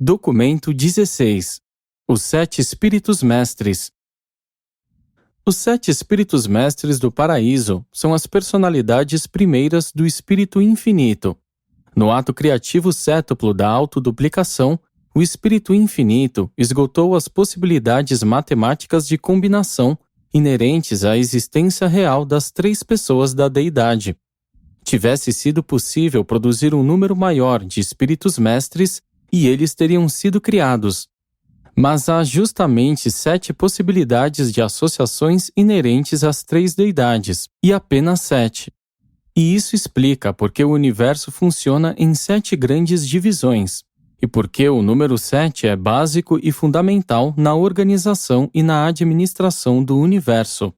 Documento 16. Os 7 Espíritos Mestres. Os 7 Espíritos Mestres do Paraíso são as personalidades primeiras do Espírito Infinito. No ato criativo cétuplo da autoduplicação, o Espírito Infinito esgotou as possibilidades matemáticas de combinação inerentes à existência real das 3 pessoas da deidade. Tivesse sido possível produzir um número maior de Espíritos Mestres e eles teriam sido criados. Mas há justamente 7 possibilidades de associações inerentes às 3 deidades, e apenas 7. E isso explica porque o universo funciona em 7 grandes divisões, e porque o número 7 é básico e fundamental na organização e na administração do universo.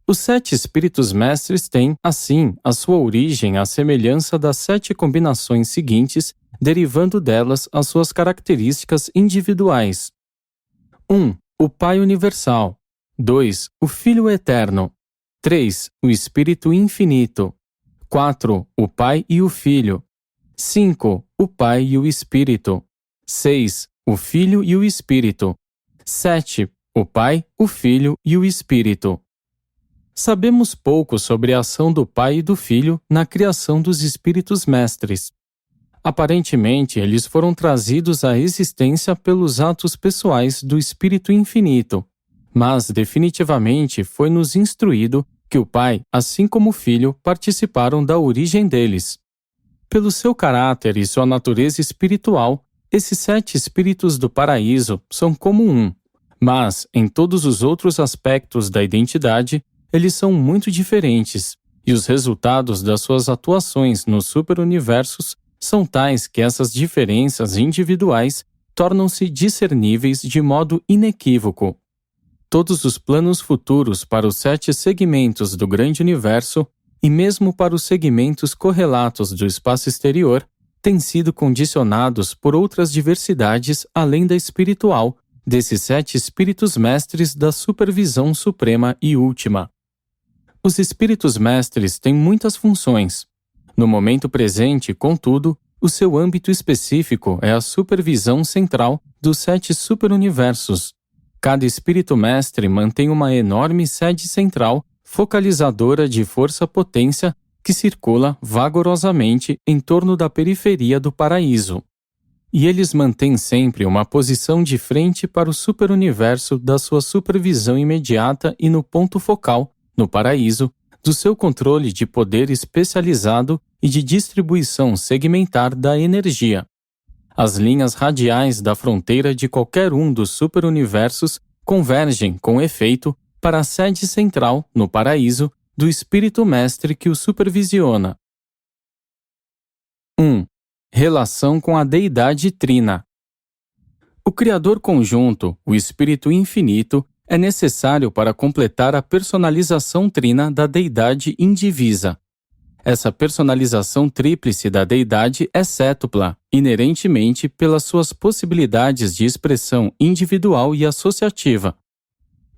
Os 7 Espíritos Mestres têm, assim, a sua origem à semelhança das 7 combinações seguintes, derivando delas as suas características individuais. 1. O Pai Universal. 2. O Filho Eterno. 3. O Espírito Infinito. 4. O Pai e o Filho. 5. O Pai e o Espírito. 6. O Filho e o Espírito. 7. O Pai, o Filho e o Espírito. Sabemos pouco sobre a ação do Pai e do Filho na criação dos Espíritos Mestres. Aparentemente, eles foram trazidos à existência pelos atos pessoais do Espírito Infinito, mas definitivamente foi-nos instruído que o Pai, assim como o Filho, participaram da origem deles. Pelo seu caráter e sua natureza espiritual, esses 7 Espíritos do Paraíso são como um, mas, em todos os outros aspectos da identidade, eles são muito diferentes, e os resultados das suas atuações nos superuniversos são tais que essas diferenças individuais tornam-se discerníveis de modo inequívoco. Todos os planos futuros para os 7 segmentos do grande universo, e mesmo para os segmentos correlatos do espaço exterior, têm sido condicionados por outras diversidades além da espiritual, desses 7 Espíritos Mestres da supervisão suprema e última. Os Espíritos Mestres têm muitas funções. No momento presente, contudo, o seu âmbito específico é a supervisão central dos 7 superuniversos. Cada Espírito Mestre mantém uma enorme sede central, focalizadora de força-potência, que circula vagorosamente em torno da periferia do paraíso. E eles mantêm sempre uma posição de frente para o superuniverso da sua supervisão imediata e no ponto focal, no paraíso, do seu controle de poder especializado e de distribuição segmentar da energia. As linhas radiais da fronteira de qualquer um dos superuniversos convergem, com efeito, para a sede central, no paraíso, do Espírito Mestre que o supervisiona. 1. Relação com a Deidade Trina. O Criador Conjunto, o Espírito Infinito, é necessário para completar a personalização trina da Deidade Indivisa. Essa personalização tríplice da Deidade é cétupla, inerentemente pelas suas possibilidades de expressão individual e associativa.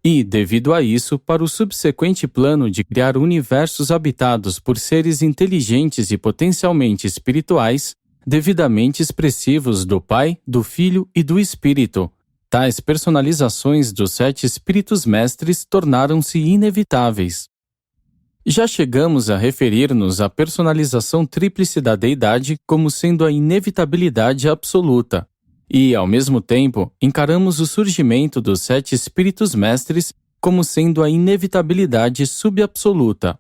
E, devido a isso, para o subsequente plano de criar universos habitados por seres inteligentes e potencialmente espirituais, devidamente expressivos do Pai, do Filho e do Espírito, tais personalizações dos 7 Espíritos Mestres tornaram-se inevitáveis. Já chegamos a referir-nos à personalização tríplice da Deidade como sendo a inevitabilidade absoluta, e, ao mesmo tempo, encaramos o surgimento dos 7 Espíritos Mestres como sendo a inevitabilidade subabsoluta.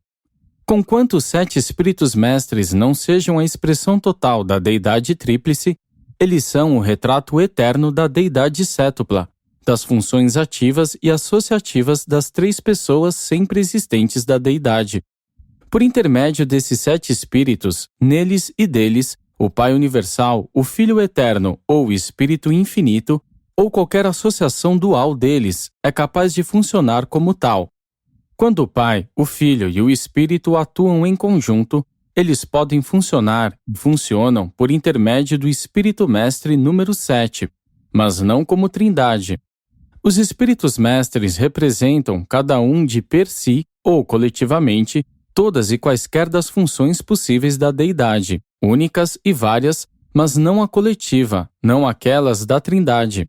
Conquanto os 7 Espíritos Mestres não sejam a expressão total da Deidade Tríplice, eles são o retrato eterno da Deidade Cétupla, das funções ativas e associativas das 3 pessoas sempre existentes da Deidade. Por intermédio desses 7 Espíritos, neles e deles, o Pai Universal, o Filho Eterno ou o Espírito Infinito, ou qualquer associação dual deles, é capaz de funcionar como tal. Quando o Pai, o Filho e o Espírito atuam em conjunto, eles podem funcionar e funcionam por intermédio do Espírito Mestre número 7, mas não como trindade. Os Espíritos Mestres representam, cada um de per si ou coletivamente, todas e quaisquer das funções possíveis da Deidade, únicas e várias, mas não a coletiva, não aquelas da Trindade.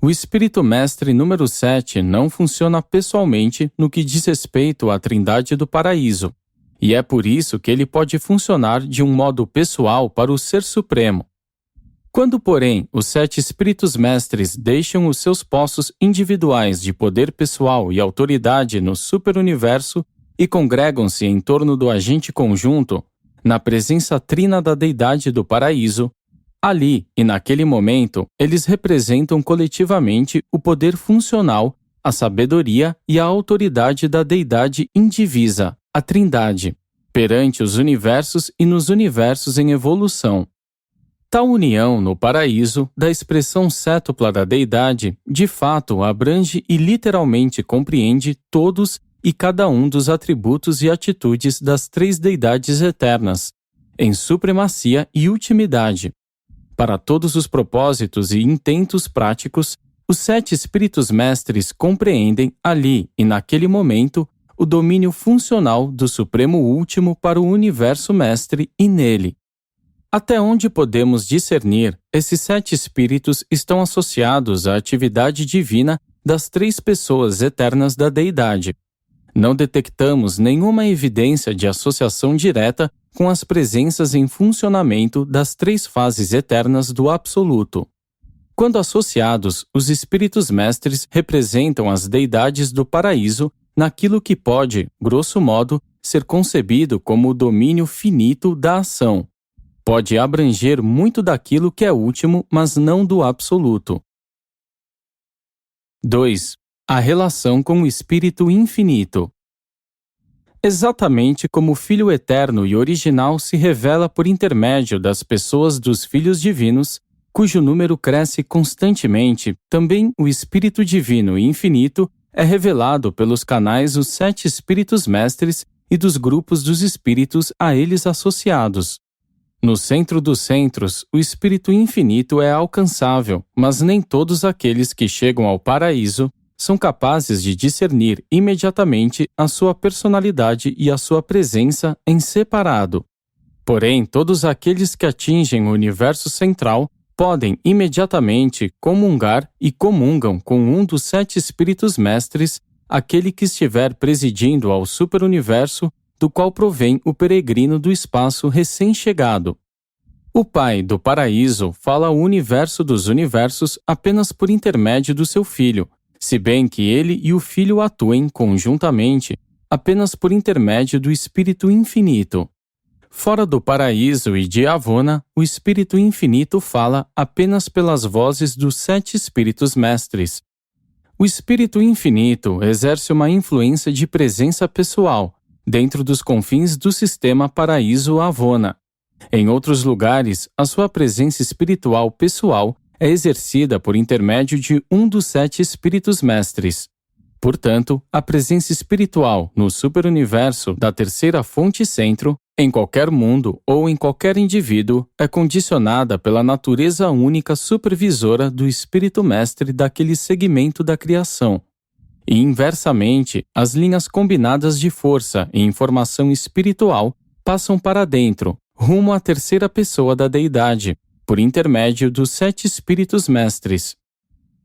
O Espírito Mestre número 7 não funciona pessoalmente no que diz respeito à Trindade do Paraíso, e é por isso que ele pode funcionar de um modo pessoal para o Ser Supremo. Quando, porém, os 7 Espíritos Mestres deixam os seus postos individuais de poder pessoal e autoridade no superuniverso e congregam-se em torno do agente conjunto, na presença trina da Deidade do Paraíso, ali e naquele momento, eles representam coletivamente o poder funcional, a sabedoria e a autoridade da Deidade indivisa, a Trindade, perante os universos e nos universos em evolução. Tal união no paraíso da expressão cétupla da Deidade, de fato, abrange e literalmente compreende todos e cada um dos atributos e atitudes das 3 Deidades eternas, em supremacia e ultimidade. Para todos os propósitos e intentos práticos, os 7 Espíritos Mestres compreendem ali e naquele momento o domínio funcional do Supremo Último para o Universo Mestre e nele. Até onde podemos discernir, esses 7 Espíritos estão associados à atividade divina das 3 pessoas eternas da Deidade. Não detectamos nenhuma evidência de associação direta com as presenças em funcionamento das 3 fases eternas do Absoluto. Quando associados, os Espíritos Mestres representam as Deidades do Paraíso naquilo que pode, grosso modo, ser concebido como o domínio finito da ação. Pode abranger muito daquilo que é último, mas não do absoluto. 2. A relação com o Espírito Infinito. Exatamente como o Filho Eterno e Original se revela por intermédio das pessoas dos Filhos Divinos, cujo número cresce constantemente, também o Espírito Divino e Infinito é revelado pelos canais os 7 Espíritos Mestres e dos grupos dos Espíritos a eles associados. No centro dos centros, o Espírito Infinito é alcançável, mas nem todos aqueles que chegam ao paraíso são capazes de discernir imediatamente a sua personalidade e a sua presença em separado. Porém, todos aqueles que atingem o universo central podem imediatamente comungar e comungam com um dos 7 Espíritos Mestres, aquele que estiver presidindo ao superuniverso, do qual provém o peregrino do espaço recém-chegado. O Pai do Paraíso fala ao universo dos universos apenas por intermédio do seu Filho, se bem que ele e o Filho atuem conjuntamente apenas por intermédio do Espírito Infinito. Fora do Paraíso e de Avona, o Espírito Infinito fala apenas pelas vozes dos 7 Espíritos Mestres. O Espírito Infinito exerce uma influência de presença pessoal, dentro dos confins do sistema Paraíso-Avona. Em outros lugares, a sua presença espiritual pessoal é exercida por intermédio de um dos 7 Espíritos Mestres. Portanto, a presença espiritual no superuniverso da terceira fonte centro, em qualquer mundo ou em qualquer indivíduo, é condicionada pela natureza única supervisora do Espírito Mestre daquele segmento da criação. E, inversamente, as linhas combinadas de força e informação espiritual passam para dentro, rumo à terceira pessoa da Deidade, por intermédio dos 7 Espíritos Mestres.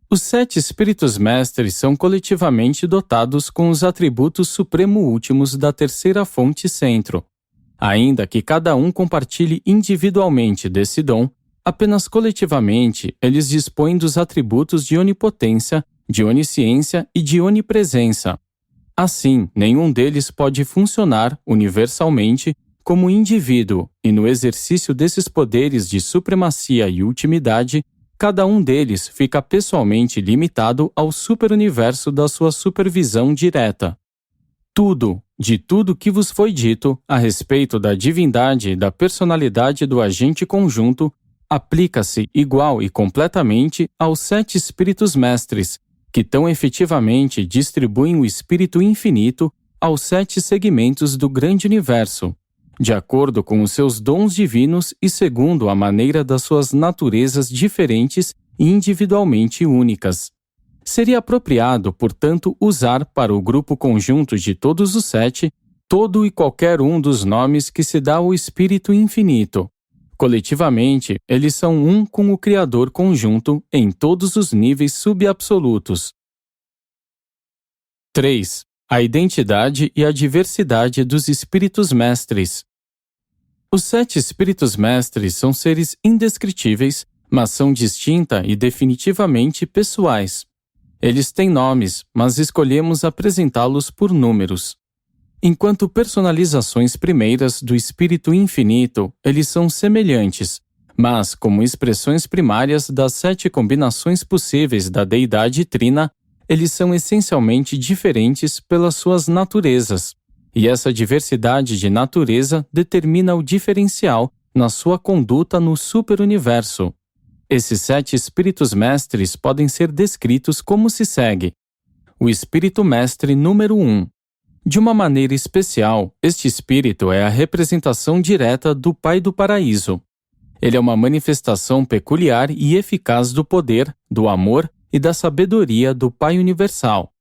Os 7 Espíritos Mestres são coletivamente dotados com os atributos supremo-últimos da terceira fonte centro. Ainda que cada um compartilhe individualmente desse dom, apenas coletivamente eles dispõem dos atributos de onipotência, de onisciência e de onipresença. Assim, nenhum deles pode funcionar, universalmente, como indivíduo, e no exercício desses poderes de supremacia e ultimidade, cada um deles fica pessoalmente limitado ao superuniverso da sua supervisão direta. De tudo que vos foi dito a respeito da divindade e da personalidade do agente conjunto, aplica-se igual e completamente aos 7 Espíritos Mestres, que tão efetivamente distribuem o Espírito Infinito aos 7 segmentos do grande universo, de acordo com os seus dons divinos e segundo a maneira das suas naturezas diferentes e individualmente únicas. Seria apropriado, portanto, usar para o grupo conjunto de todos os 7 todo e qualquer um dos nomes que se dá ao Espírito Infinito. Coletivamente, eles são um com o Criador conjunto em todos os níveis subabsolutos. 3. A identidade e a diversidade dos Espíritos Mestres. Os 7 Espíritos Mestres são seres indescritíveis, mas são distinta e definitivamente pessoais. Eles têm nomes, mas escolhemos apresentá-los por números. Enquanto personalizações primeiras do Espírito Infinito, eles são semelhantes, mas como expressões primárias das 7 combinações possíveis da Deidade Trina, eles são essencialmente diferentes pelas suas naturezas, e essa diversidade de natureza determina o diferencial na sua conduta no superuniverso. Esses 7 Espíritos Mestres podem ser descritos como se segue. O Espírito Mestre número 1. De uma maneira especial, este espírito é a representação direta do Pai do Paraíso. Ele é uma manifestação peculiar e eficaz do poder, do amor e da sabedoria do Pai Universal.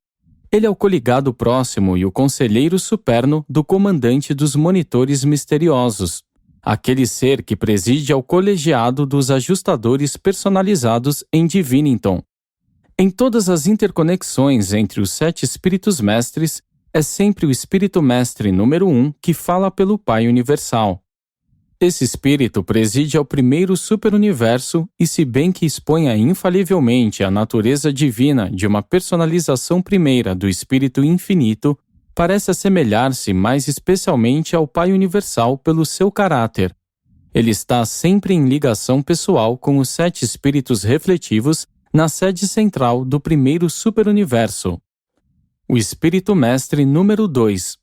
Ele é o coligado próximo e o conselheiro superno do comandante dos monitores misteriosos, aquele ser que preside ao colegiado dos ajustadores personalizados em Divinington. Em todas as interconexões entre os 7 Espíritos Mestres, é sempre o Espírito Mestre número 1 que fala pelo Pai Universal. Esse espírito preside ao primeiro superuniverso e, se bem que exponha infalivelmente a natureza divina de uma personalização primeira do Espírito Infinito, parece assemelhar-se mais especialmente ao Pai Universal pelo seu caráter. Ele está sempre em ligação pessoal com os 7 espíritos refletivos na sede central do primeiro superuniverso. O Espírito Mestre número 2.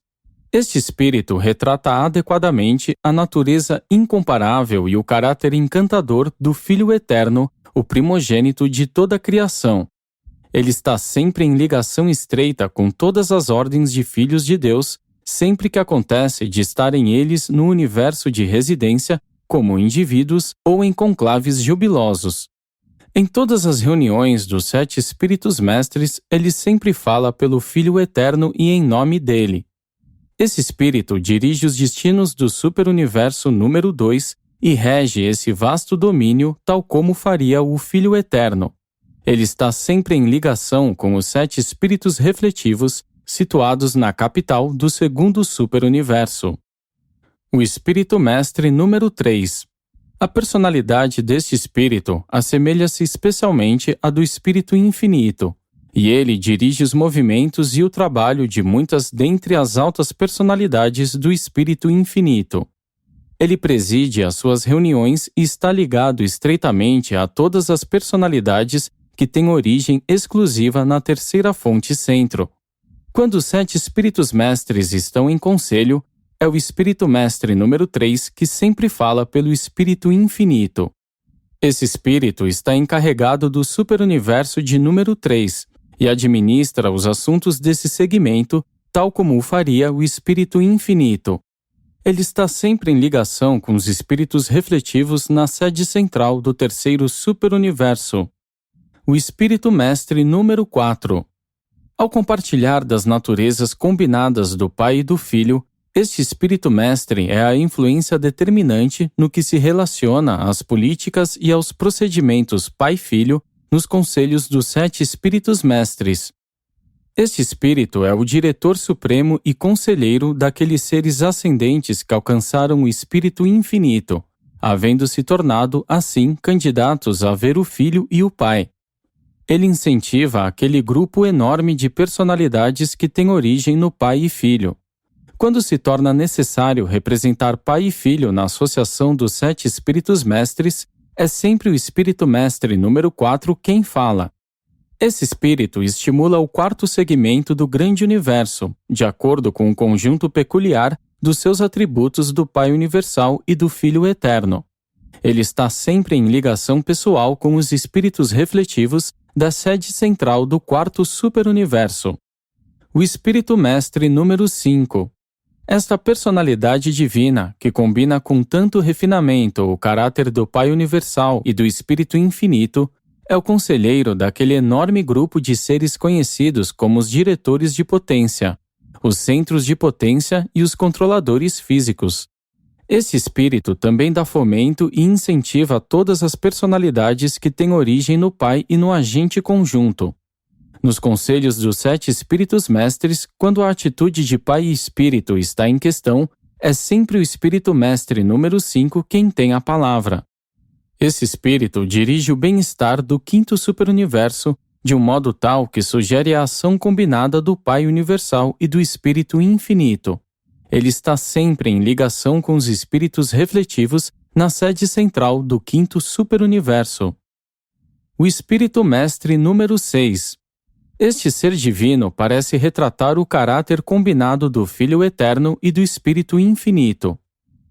Este espírito retrata adequadamente a natureza incomparável e o caráter encantador do Filho Eterno, o primogênito de toda a criação. Ele está sempre em ligação estreita com todas as ordens de filhos de Deus, sempre que acontece de estarem eles no universo de residência, como indivíduos ou em conclaves jubilosos. Em todas as reuniões dos 7 Espíritos Mestres, ele sempre fala pelo Filho Eterno e em nome dele. Esse espírito dirige os destinos do superuniverso número 2 e rege esse vasto domínio tal como faria o Filho Eterno. Ele está sempre em ligação com os 7 espíritos refletivos situados na capital do segundo superuniverso. O Espírito Mestre número 3. A personalidade deste espírito assemelha-se especialmente à do Espírito Infinito, e ele dirige os movimentos e o trabalho de muitas dentre as altas personalidades do Espírito Infinito. Ele preside as suas reuniões e está ligado estreitamente a todas as personalidades que têm origem exclusiva na terceira fonte centro. Quando os 7 Espíritos Mestres estão em conselho, é o Espírito Mestre número 3 que sempre fala pelo Espírito Infinito. Esse espírito está encarregado do superuniverso de número 3 e administra os assuntos desse segmento, tal como o faria o Espírito Infinito. Ele está sempre em ligação com os espíritos refletivos na sede central do terceiro superuniverso. O Espírito Mestre número 4. Ao compartilhar das naturezas combinadas do Pai e do Filho, este Espírito Mestre é a influência determinante no que se relaciona às políticas e aos procedimentos Pai-Filho nos conselhos dos 7 Espíritos Mestres. Este espírito é o diretor supremo e conselheiro daqueles seres ascendentes que alcançaram o Espírito Infinito, havendo se tornado, assim, candidatos a ver o Filho e o Pai. Ele incentiva aquele grupo enorme de personalidades que tem origem no Pai e Filho. Quando se torna necessário representar Pai e Filho na associação dos 7 Espíritos Mestres, é sempre o Espírito Mestre número 4 quem fala. Esse espírito estimula o 4º segmento do grande universo, de acordo com o conjunto peculiar dos seus atributos do Pai Universal e do Filho Eterno. Ele está sempre em ligação pessoal com os espíritos refletivos da sede central do 4º superuniverso. O Espírito Mestre número 5. Esta personalidade divina, que combina com tanto refinamento o caráter do Pai Universal e do Espírito Infinito, é o conselheiro daquele enorme grupo de seres conhecidos como os diretores de potência, os centros de potência e os controladores físicos. Esse espírito também dá fomento e incentiva todas as personalidades que têm origem no Pai e no agente conjunto. Nos conselhos dos 7 espíritos mestres, quando a atitude de Pai e Espírito está em questão, é sempre o espírito mestre número 5 quem tem a palavra. Esse espírito dirige o bem-estar do 5º superuniverso de um modo tal que sugere a ação combinada do Pai universal e do Espírito infinito. Ele está sempre em ligação com os espíritos refletivos na sede central do 5º superuniverso. O espírito mestre número 6. Este ser divino parece retratar o caráter combinado do Filho Eterno e do Espírito Infinito.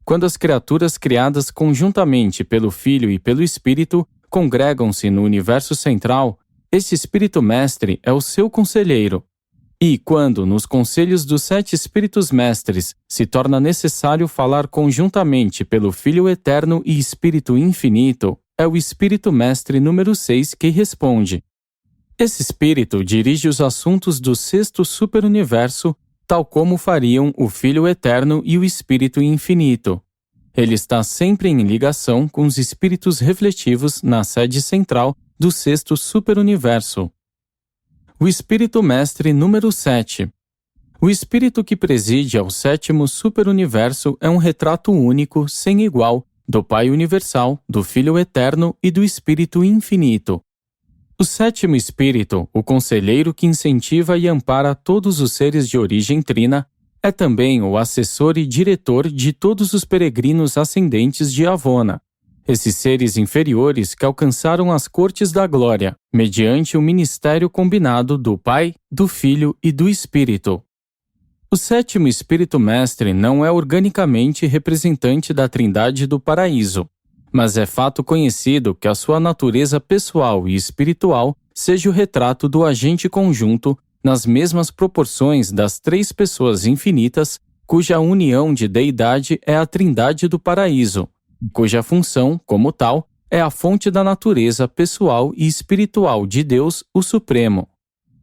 Quando as criaturas criadas conjuntamente pelo Filho e pelo Espírito congregam-se no universo central, este Espírito Mestre é o seu conselheiro. E quando, nos conselhos dos 7 Espíritos Mestres, se torna necessário falar conjuntamente pelo Filho Eterno e Espírito Infinito, é o Espírito Mestre número 6 que responde. Esse espírito dirige os assuntos do 6º superuniverso, tal como fariam o Filho Eterno e o Espírito Infinito. Ele está sempre em ligação com os espíritos refletivos na sede central do 6º superuniverso. O Espírito Mestre número 7. O espírito que preside ao 7º superuniverso é um retrato único, sem igual, do Pai Universal, do Filho Eterno e do Espírito Infinito. O 7º espírito, o conselheiro que incentiva e ampara todos os seres de origem trina, é também o assessor e diretor de todos os peregrinos ascendentes de Avona. Esses seres inferiores que alcançaram as cortes da glória, mediante o ministério combinado do Pai, do Filho e do Espírito. O 7º Espírito Mestre não é organicamente representante da Trindade do Paraíso, mas é fato conhecido que a sua natureza pessoal e espiritual seja o retrato do agente conjunto nas mesmas proporções das 3 pessoas infinitas, cuja união de deidade é a Trindade do Paraíso, cuja função, como tal, é a fonte da natureza pessoal e espiritual de Deus, o Supremo.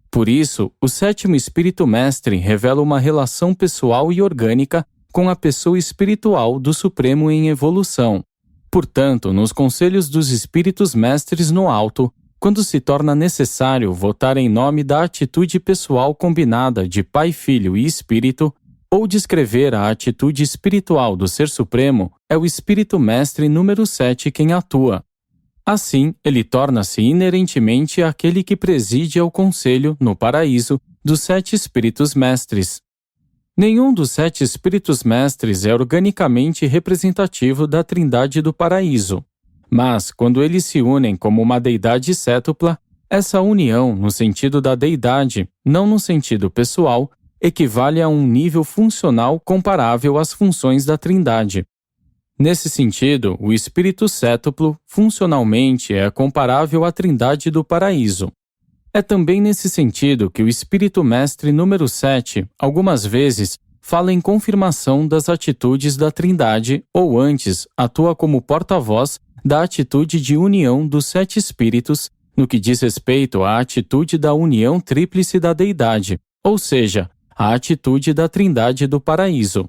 Por isso, o 7º Espírito Mestre revela uma relação pessoal e orgânica com a pessoa espiritual do Supremo em evolução. Portanto, nos conselhos dos Espíritos Mestres no alto, quando se torna necessário votar em nome da atitude pessoal combinada de Pai, Filho e Espírito, ou descrever a atitude espiritual do Ser Supremo, é o Espírito Mestre número 7 quem atua. Assim, ele torna-se inerentemente aquele que preside ao conselho, no paraíso, dos 7 Espíritos Mestres. Nenhum dos 7 Espíritos Mestres é organicamente representativo da Trindade do Paraíso. Mas, quando eles se unem como uma deidade sétupla, essa união, no sentido da deidade, não no sentido pessoal, equivale a um nível funcional comparável às funções da Trindade. Nesse sentido, o Espírito sétuplo, funcionalmente, é comparável à Trindade do Paraíso. É também nesse sentido que o Espírito Mestre número 7, algumas vezes, fala em confirmação das atitudes da Trindade, ou antes, atua como porta-voz da atitude de união dos 7 Espíritos, no que diz respeito à atitude da união tríplice da Deidade, ou seja, a atitude da Trindade do Paraíso.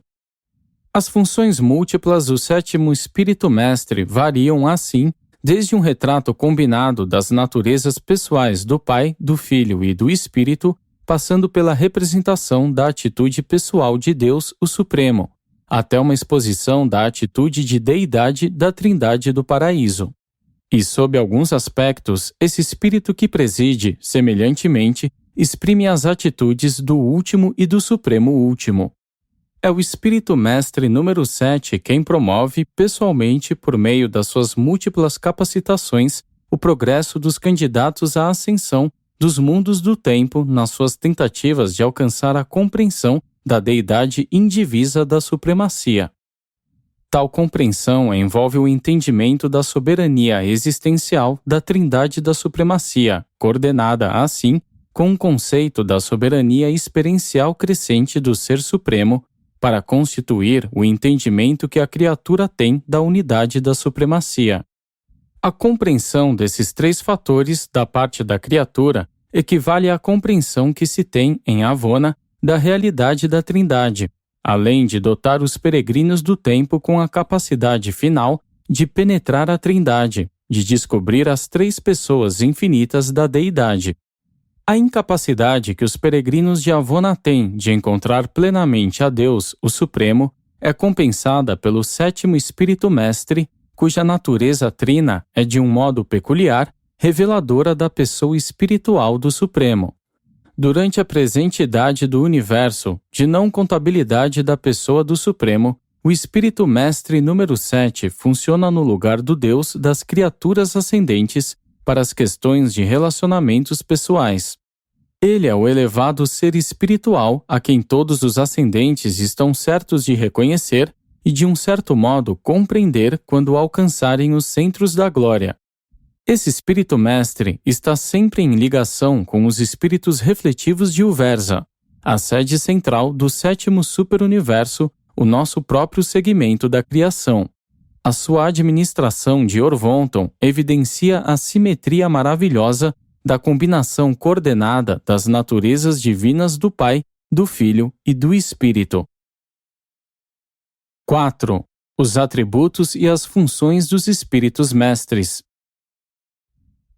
As funções múltiplas do 7º Espírito Mestre variam assim, desde um retrato combinado das naturezas pessoais do Pai, do Filho e do Espírito, passando pela representação da atitude pessoal de Deus, o Supremo, até uma exposição da atitude de deidade da Trindade do Paraíso. E, sob alguns aspectos, esse espírito que preside, semelhantemente, exprime as atitudes do último e do Supremo Último. É o Espírito Mestre número 7 quem promove, pessoalmente, por meio das suas múltiplas capacitações, o progresso dos candidatos à ascensão dos mundos do tempo nas suas tentativas de alcançar a compreensão da deidade indivisa da supremacia. Tal compreensão envolve o entendimento da soberania existencial da Trindade da supremacia, coordenada, assim, com o conceito da soberania experiencial crescente do Ser Supremo, para constituir o entendimento que a criatura tem da unidade da supremacia. A compreensão desses 3 fatores da parte da criatura equivale à compreensão que se tem em Avona da realidade da Trindade, além de dotar os peregrinos do tempo com a capacidade final de penetrar a Trindade, de descobrir as três pessoas infinitas da Deidade. A incapacidade que os peregrinos de Avona têm de encontrar plenamente a Deus, o Supremo, é compensada pelo sétimo Espírito Mestre, cuja natureza trina é de um modo peculiar, reveladora da pessoa espiritual do Supremo. Durante a presente idade do universo, de não contabilidade da pessoa do Supremo, o Espírito Mestre número 7 funciona no lugar do Deus das criaturas ascendentes para as questões de relacionamentos pessoais. Ele é o elevado ser espiritual a quem todos os ascendentes estão certos de reconhecer e, de um certo modo, compreender quando alcançarem os centros da glória. Esse Espírito Mestre está sempre em ligação com os espíritos refletivos de Uversa, a sede central do sétimo superuniverso, o nosso próprio segmento da criação. A sua administração de Orvonton evidencia a simetria maravilhosa da combinação coordenada das naturezas divinas do Pai, do Filho e do Espírito. 4. Os atributos e as funções dos Espíritos Mestres.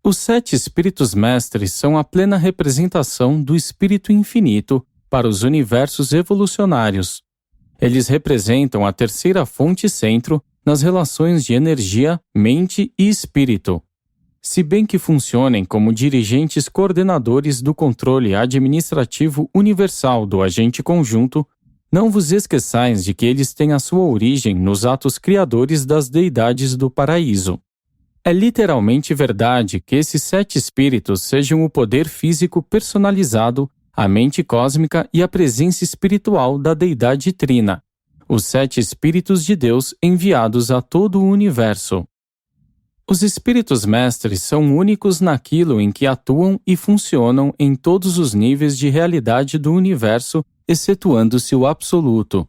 Os 7 Espíritos Mestres são a plena representação do Espírito Infinito para os universos evolucionários. Eles representam a terceira fonte centro nas relações de energia, mente e espírito. Se bem que funcionem como dirigentes coordenadores do controle administrativo universal do agente conjunto, não vos esqueçais de que eles têm a sua origem nos atos criadores das deidades do paraíso. É literalmente verdade que esses 7 espíritos sejam o poder físico personalizado, a mente cósmica e a presença espiritual da deidade trina, os 7 espíritos de Deus enviados a todo o universo. Os Espíritos Mestres são únicos naquilo em que atuam e funcionam em todos os níveis de realidade do universo, excetuando-se o absoluto.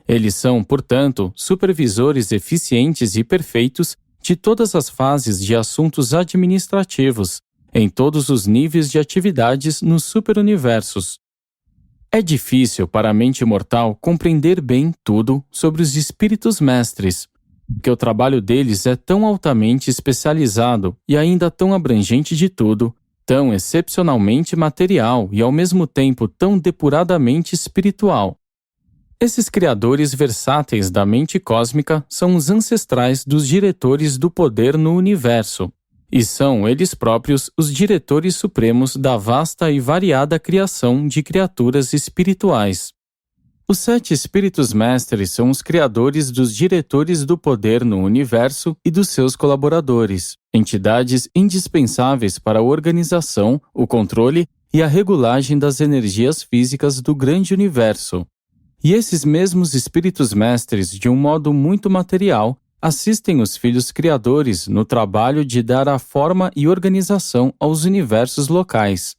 Eles são, portanto, supervisores eficientes e perfeitos de todas as fases de assuntos administrativos, em todos os níveis de atividades nos superuniversos. É difícil para a mente mortal compreender bem tudo sobre os Espíritos Mestres, que o trabalho deles é tão altamente especializado e ainda tão abrangente de tudo, tão excepcionalmente material e ao mesmo tempo tão depuradamente espiritual. Esses criadores versáteis da mente cósmica são os ancestrais dos diretores do poder no universo, e são eles próprios os diretores supremos da vasta e variada criação de criaturas espirituais. Os 7 Espíritos Mestres são os criadores dos diretores do poder no universo e dos seus colaboradores, entidades indispensáveis para a organização, o controle e a regulagem das energias físicas do grande universo. E esses mesmos Espíritos Mestres, de um modo muito material, assistem os filhos criadores no trabalho de dar a forma e organização aos universos locais.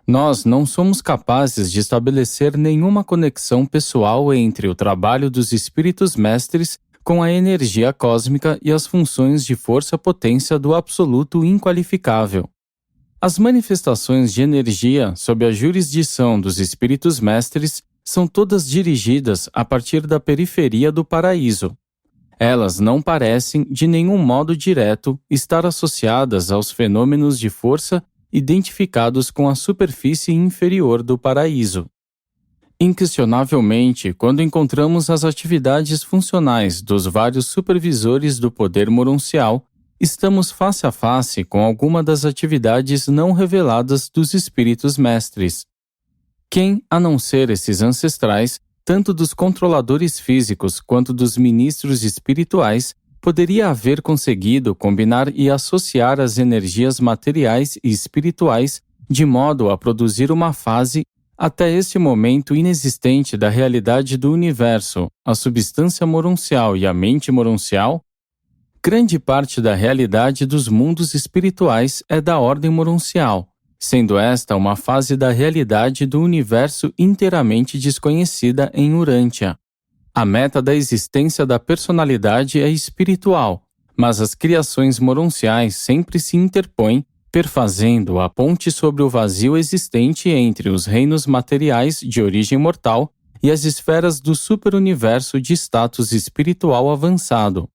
Nós não somos capazes de estabelecer nenhuma conexão pessoal entre o trabalho dos Espíritos Mestres com a energia cósmica e as funções de força-potência do absoluto inqualificável. As manifestações de energia sob a jurisdição dos Espíritos Mestres são todas dirigidas a partir da periferia do paraíso. Elas não parecem, de nenhum modo direto, estar associadas aos fenômenos de força identificados com a superfície inferior do paraíso. Inquestionavelmente, quando encontramos as atividades funcionais dos vários supervisores do poder moroncial, estamos face a face com alguma das atividades não reveladas dos Espíritos Mestres. Quem, a não ser esses ancestrais, tanto dos controladores físicos quanto dos ministros espirituais, poderia haver conseguido combinar e associar as energias materiais e espirituais de modo a produzir uma fase, até este momento inexistente da realidade do universo, a substância moroncial e a mente moroncial? Grande parte da realidade dos mundos espirituais é da ordem moroncial, sendo esta uma fase da realidade do universo inteiramente desconhecida em Urântia. A meta da existência da personalidade é espiritual, mas as criações moronciais sempre se interpõem, perfazendo a ponte sobre o vazio existente entre os reinos materiais de origem mortal e as esferas do superuniverso de status espiritual avançado.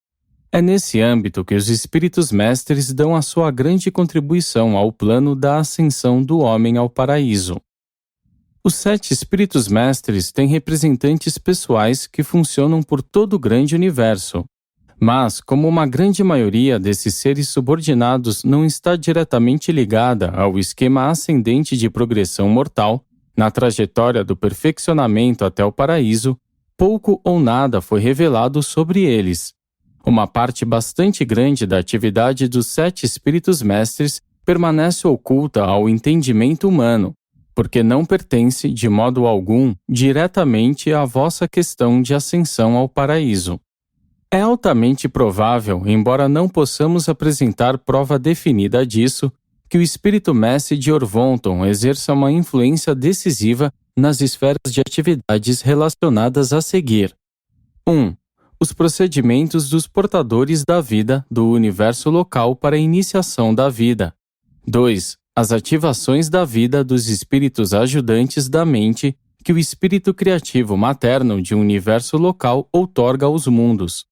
É nesse âmbito que os espíritos mestres dão a sua grande contribuição ao plano da ascensão do homem ao paraíso. Os 7 espíritos mestres têm representantes pessoais que funcionam por todo o grande universo. Mas, como uma grande maioria desses seres subordinados não está diretamente ligada ao esquema ascendente de progressão mortal, na trajetória do perfeccionamento até o paraíso, pouco ou nada foi revelado sobre eles. Uma parte bastante grande da atividade dos 7 espíritos mestres permanece oculta ao entendimento humano, porque não pertence, de modo algum, diretamente à vossa questão de ascensão ao paraíso. É altamente provável, embora não possamos apresentar prova definida disso, que o espírito mestre de Orvonton exerça uma influência decisiva nas esferas de atividades relacionadas a seguir. 1. Os procedimentos dos portadores da vida do universo local para a iniciação da vida. 2. As ativações da vida dos espíritos ajudantes da mente que o espírito criativo materno de um universo local outorga aos mundos.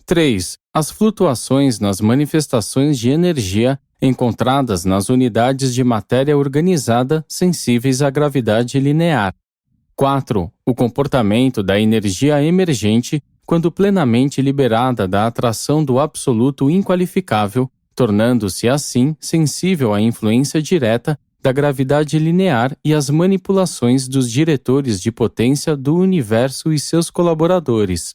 3. As flutuações nas manifestações de energia encontradas nas unidades de matéria organizada sensíveis à gravidade linear. 4. O comportamento da energia emergente quando plenamente liberada da atração do absoluto inqualificável, tornando-se assim sensível à influência direta da gravidade linear e às manipulações dos diretores de potência do universo e seus colaboradores.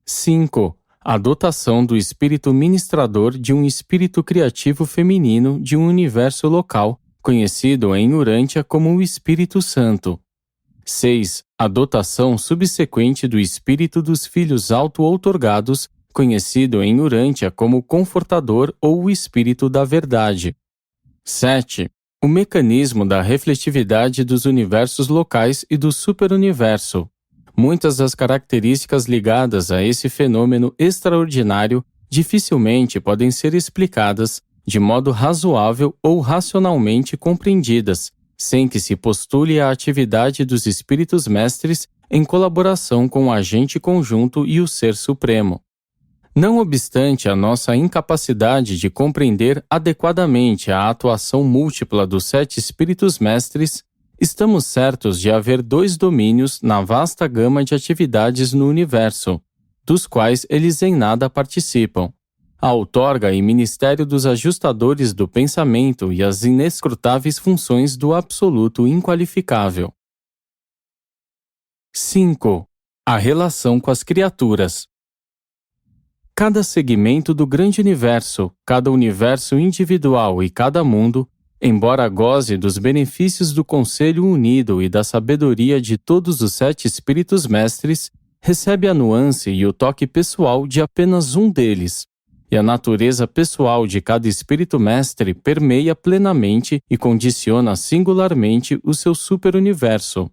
5. A dotação do espírito ministrador de um espírito criativo feminino de um universo local, conhecido em Urântia como o Espírito Santo. 6. A dotação subsequente do espírito dos filhos auto-outorgados, conhecido em Urântia como Confortador ou o Espírito da Verdade. 7. O mecanismo da refletividade dos universos locais e do superuniverso. Muitas das características ligadas a esse fenômeno extraordinário dificilmente podem ser explicadas de modo razoável ou racionalmente compreendidas, sem que se postule a atividade dos espíritos mestres em colaboração com o agente conjunto e o Ser Supremo. Não obstante a nossa incapacidade de compreender adequadamente a atuação múltipla dos 7 espíritos mestres, estamos certos de haver 2 domínios na vasta gama de atividades no universo, dos quais eles em nada participam: a outorga e ministério dos ajustadores do pensamento e as inescrutáveis funções do absoluto inqualificável. 5. A relação com as criaturas. Cada segmento do grande universo, cada universo individual e cada mundo, embora goze dos benefícios do Conselho Unido e da sabedoria de todos os 7 espíritos mestres, recebe a nuance e o toque pessoal de apenas um deles, e a natureza pessoal de cada espírito mestre permeia plenamente e condiciona singularmente o seu superuniverso.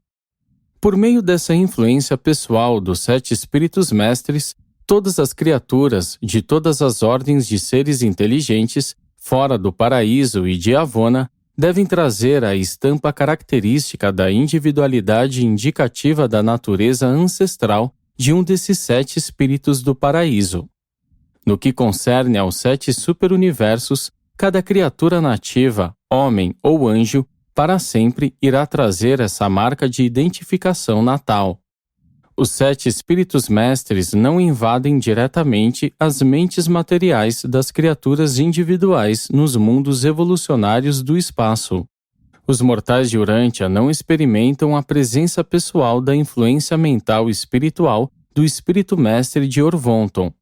Por meio dessa influência pessoal dos 7 espíritos mestres, todas as criaturas de todas as ordens de seres inteligentes, fora do paraíso e de Avona, devem trazer a estampa característica da individualidade indicativa da natureza ancestral de um desses 7 espíritos do paraíso. No que concerne aos 7 superuniversos, cada criatura nativa, homem ou anjo, para sempre irá trazer essa marca de identificação natal. Os 7 espíritos mestres não invadem diretamente as mentes materiais das criaturas individuais nos mundos evolucionários do espaço. Os mortais de Urântia não experimentam a presença pessoal da influência mental e espiritual do espírito mestre de Orvonton.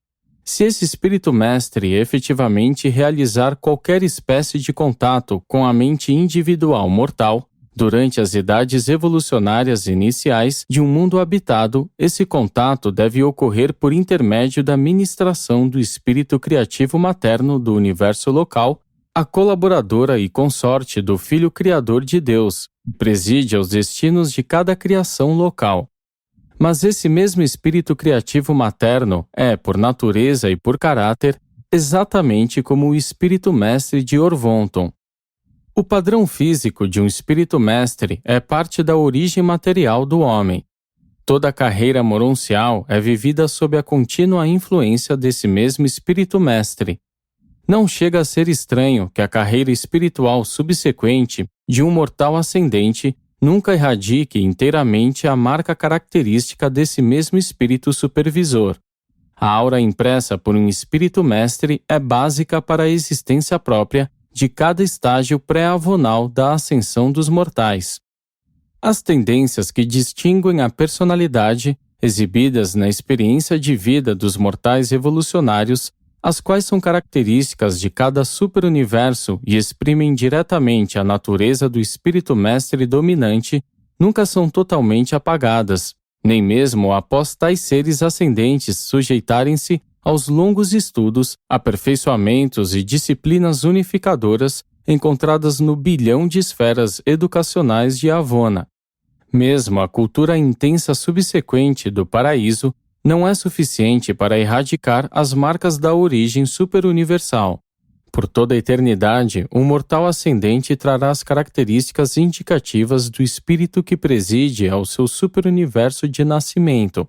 Se esse espírito mestre efetivamente realizar qualquer espécie de contato com a mente individual mortal, durante as idades evolucionárias iniciais de um mundo habitado, esse contato deve ocorrer por intermédio da ministração do espírito criativo materno do universo local, a colaboradora e consorte do Filho Criador de Deus, que preside aos destinos de cada criação local. Mas esse mesmo espírito criativo materno é, por natureza e por caráter, exatamente como o espírito mestre de Orvonton. O padrão físico de um espírito mestre é parte da origem material do homem. Toda a carreira moroncial é vivida sob a contínua influência desse mesmo espírito mestre. Não chega a ser estranho que a carreira espiritual subsequente de um mortal ascendente nunca erradique inteiramente a marca característica desse mesmo espírito supervisor. A aura impressa por um espírito mestre é básica para a existência própria de cada estágio pré-avonal da ascensão dos mortais. As tendências que distinguem a personalidade, exibidas na experiência de vida dos mortais evolucionários, as quais são características de cada superuniverso e exprimem diretamente a natureza do espírito mestre dominante, nunca são totalmente apagadas, nem mesmo após tais seres ascendentes sujeitarem-se aos longos estudos, aperfeiçoamentos e disciplinas unificadoras encontradas no bilhão de esferas educacionais de Avona. Mesmo a cultura intensa subsequente do paraíso não é suficiente para erradicar as marcas da origem superuniversal. Por toda a eternidade, um mortal ascendente trará as características indicativas do espírito que preside ao seu superuniverso de nascimento.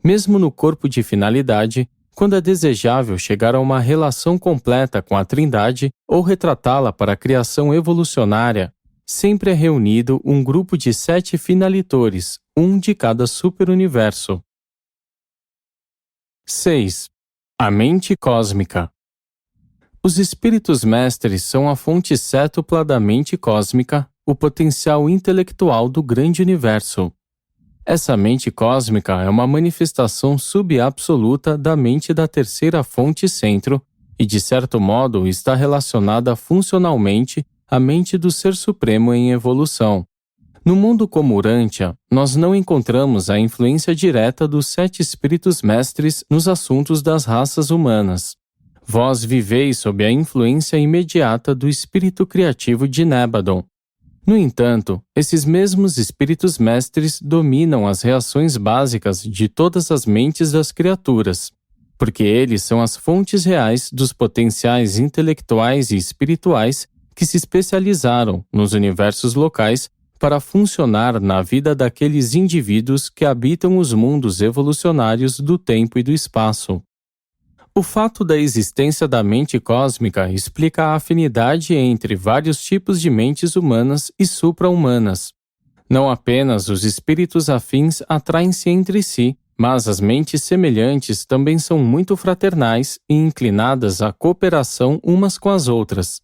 Mesmo no corpo de finalidade, quando é desejável chegar a uma relação completa com a Trindade ou retratá-la para a criação evolucionária, sempre é reunido um grupo de 7 finalitores, um de cada superuniverso. 6. A mente cósmica. Os espíritos mestres são a fonte cétupla da mente cósmica, o potencial intelectual do grande universo. Essa mente cósmica é uma manifestação subabsoluta da mente da terceira fonte centro e, de certo modo, está relacionada funcionalmente à mente do Ser Supremo em evolução. No mundo como Urântia, nós não encontramos a influência direta dos 7 espíritos mestres nos assuntos das raças humanas. Vós viveis sob a influência imediata do espírito criativo de Nébadon. No entanto, esses mesmos espíritos mestres dominam as reações básicas de todas as mentes das criaturas, porque eles são as fontes reais dos potenciais intelectuais e espirituais que se especializaram nos universos locais para funcionar na vida daqueles indivíduos que habitam os mundos evolucionários do tempo e do espaço. O fato da existência da mente cósmica explica a afinidade entre vários tipos de mentes humanas e supra-humanas. Não apenas os espíritos afins atraem-se entre si, mas as mentes semelhantes também são muito fraternais e inclinadas à cooperação umas com as outras.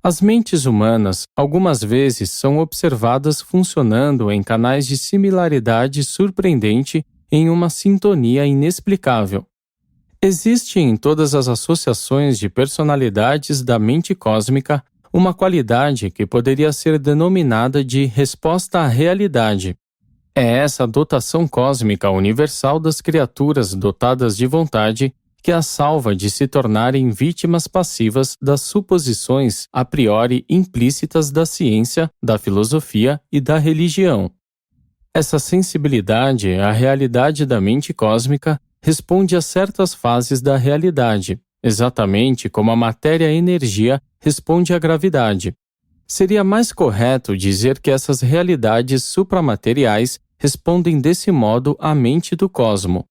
As mentes humanas, algumas vezes, são observadas funcionando em canais de similaridade surpreendente em uma sintonia inexplicável. Existe em todas as associações de personalidades da mente cósmica uma qualidade que poderia ser denominada de resposta à realidade. É essa dotação cósmica universal das criaturas dotadas de vontade que as salva de se tornarem vítimas passivas das suposições a priori implícitas da ciência, da filosofia e da religião. Essa sensibilidade à realidade da mente cósmica responde a certas fases da realidade, exatamente como a matéria-energia responde à gravidade. Seria mais correto dizer que essas realidades supramateriais respondem desse modo à mente do cosmo.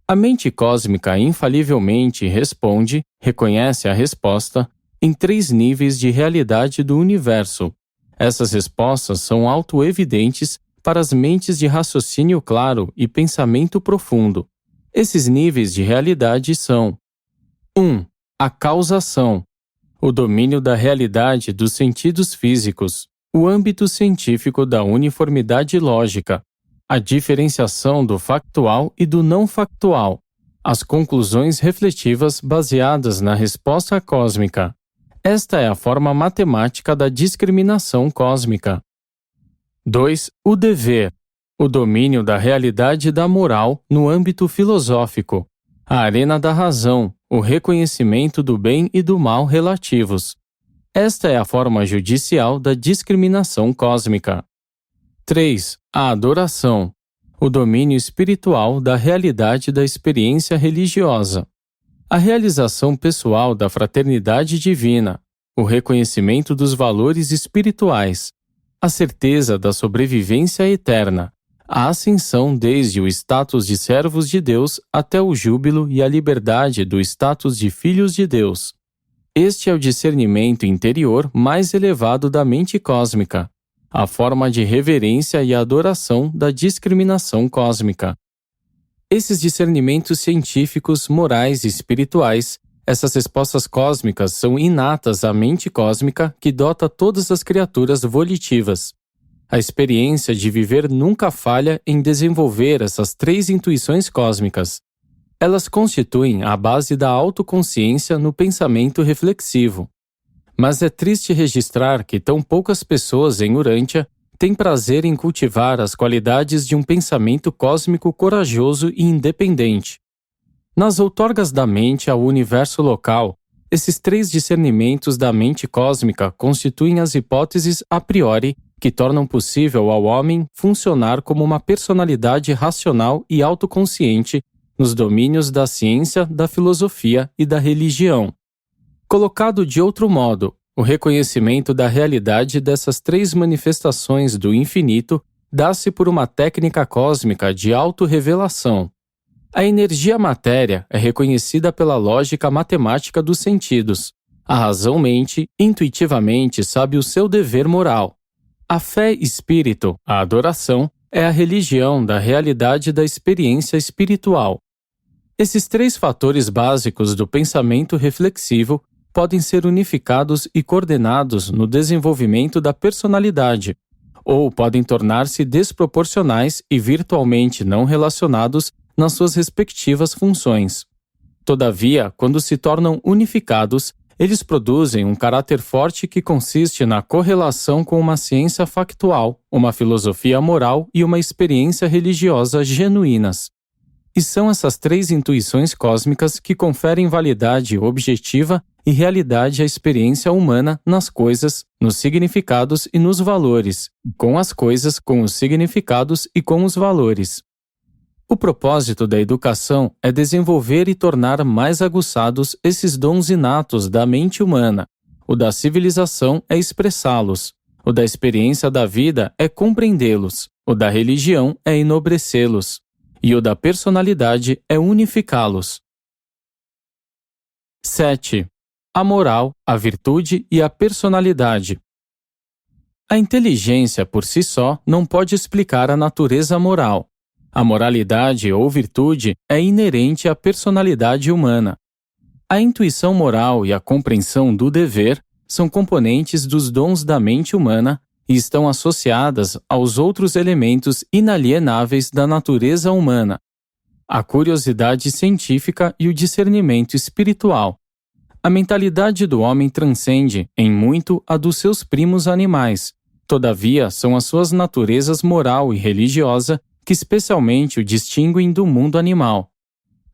A mente cósmica infalivelmente responde, reconhece a resposta, em 3 níveis de realidade do universo. Essas respostas são autoevidentes para as mentes de raciocínio claro e pensamento profundo. Esses níveis de realidade são: 1. A causação, o domínio da realidade dos sentidos físicos, o âmbito científico da uniformidade lógica, a diferenciação do factual e do não factual, as conclusões refletivas baseadas na resposta cósmica. Esta é a forma matemática da discriminação cósmica. 2. O dever, o domínio da realidade da moral no âmbito filosófico, a arena da razão, o reconhecimento do bem e do mal relativos. Esta é a forma judicial da discriminação cósmica. 3. A adoração, o domínio espiritual da realidade da experiência religiosa, a realização pessoal da fraternidade divina, o reconhecimento dos valores espirituais, a certeza da sobrevivência eterna, a ascensão desde o status de servos de Deus até o júbilo e a liberdade do status de filhos de Deus. Este é o discernimento interior mais elevado da mente cósmica, a forma de reverência e adoração da discriminação cósmica. Esses discernimentos científicos, morais e espirituais, essas respostas cósmicas são inatas à mente cósmica que dota todas as criaturas volitivas. A experiência de viver nunca falha em desenvolver essas três intuições cósmicas. Elas constituem a base da autoconsciência no pensamento reflexivo. Mas é triste registrar que tão poucas pessoas em Urântia têm prazer em cultivar as qualidades de um pensamento cósmico corajoso e independente. Nas outorgas da mente ao universo local, esses três discernimentos da mente cósmica constituem as hipóteses a priori que tornam possível ao homem funcionar como uma personalidade racional e autoconsciente nos domínios da ciência, da filosofia e da religião. Colocado de outro modo, o reconhecimento da realidade dessas três manifestações do infinito dá-se por uma técnica cósmica de autorrevelação. A energia matéria é reconhecida pela lógica matemática dos sentidos. A razão-mente, intuitivamente, sabe o seu dever moral. A fé espírito, a adoração, é a religião da realidade da experiência espiritual. Esses três fatores básicos do pensamento reflexivo podem ser unificados e coordenados no desenvolvimento da personalidade, ou podem tornar-se desproporcionais e virtualmente não relacionados nas suas respectivas funções. Todavia, quando se tornam unificados, eles produzem um caráter forte que consiste na correlação com uma ciência factual, uma filosofia moral e uma experiência religiosa genuínas. E são essas três intuições cósmicas que conferem validade objetiva e realidade à experiência humana nas coisas, nos significados e nos valores, com as coisas, com os significados e com os valores. O propósito da educação é desenvolver e tornar mais aguçados esses dons inatos da mente humana. O da civilização é expressá-los. O da experiência da vida é compreendê-los. O da religião é enobrecê-los. E o da personalidade é unificá-los. 7. A moral, a virtude e a personalidade. A inteligência por si só não pode explicar a natureza moral. A moralidade ou virtude é inerente à personalidade humana. A intuição moral e a compreensão do dever são componentes dos dons da mente humana e estão associadas aos outros elementos inalienáveis da natureza humana: a curiosidade científica e o discernimento espiritual. A mentalidade do homem transcende, em muito, a dos seus primos animais. Todavia, são as suas naturezas moral e religiosa que especialmente o distinguem do mundo animal.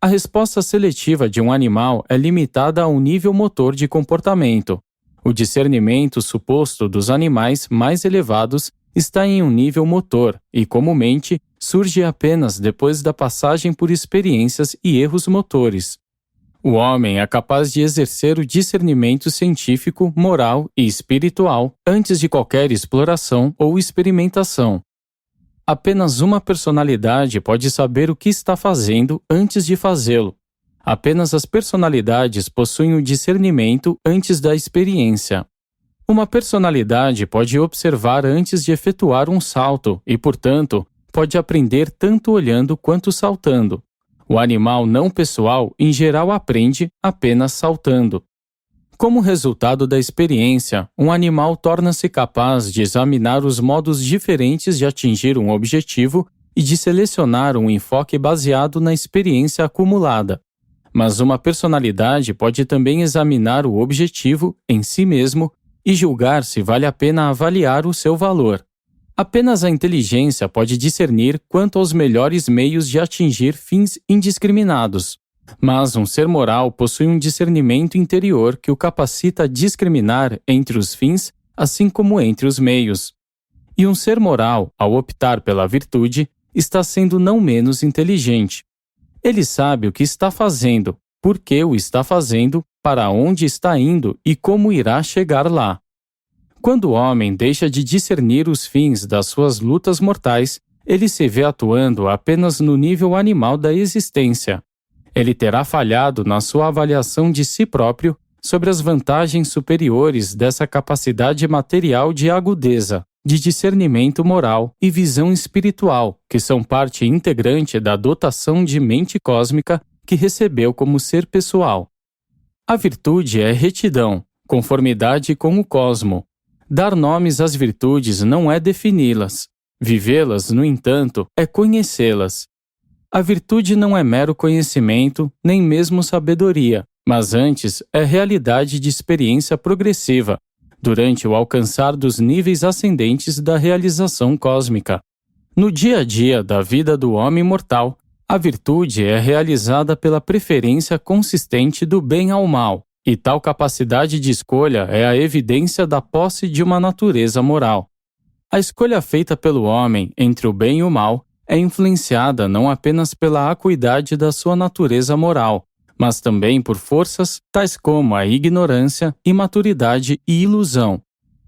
A resposta seletiva de um animal é limitada ao nível motor de comportamento. O discernimento suposto dos animais mais elevados está em um nível motor e, comumente, surge apenas depois da passagem por experiências e erros motores. O homem é capaz de exercer o discernimento científico, moral e espiritual antes de qualquer exploração ou experimentação. Apenas uma personalidade pode saber o que está fazendo antes de fazê-lo. Apenas as personalidades possuem o discernimento antes da experiência. Uma personalidade pode observar antes de efetuar um salto e, portanto, pode aprender tanto olhando quanto saltando. O animal não pessoal, em geral, aprende apenas saltando. Como resultado da experiência, um animal torna-se capaz de examinar os modos diferentes de atingir um objetivo e de selecionar um enfoque baseado na experiência acumulada. Mas uma personalidade pode também examinar o objetivo em si mesmo e julgar se vale a pena avaliar o seu valor. Apenas a inteligência pode discernir quanto aos melhores meios de atingir fins indiscriminados. Mas um ser moral possui um discernimento interior que o capacita a discriminar entre os fins, assim como entre os meios. E um ser moral, ao optar pela virtude, está sendo não menos inteligente. Ele sabe o que está fazendo, por que o está fazendo, para onde está indo e como irá chegar lá. Quando o homem deixa de discernir os fins das suas lutas mortais, ele se vê atuando apenas no nível animal da existência. Ele terá falhado na sua avaliação de si próprio sobre as vantagens superiores dessa capacidade material de agudeza, de discernimento moral e visão espiritual, que são parte integrante da dotação de mente cósmica que recebeu como ser pessoal. A virtude é retidão, conformidade com o cosmo. Dar nomes às virtudes não é defini-las. Vivê-las, no entanto, é conhecê-las. A virtude não é mero conhecimento, nem mesmo sabedoria, mas antes é realidade de experiência progressiva, durante o alcançar dos níveis ascendentes da realização cósmica. No dia a dia da vida do homem mortal, a virtude é realizada pela preferência consistente do bem ao mal, e tal capacidade de escolha é a evidência da posse de uma natureza moral. A escolha feita pelo homem entre o bem e o mal é influenciada não apenas pela acuidade da sua natureza moral, mas também por forças tais como a ignorância, imaturidade e ilusão.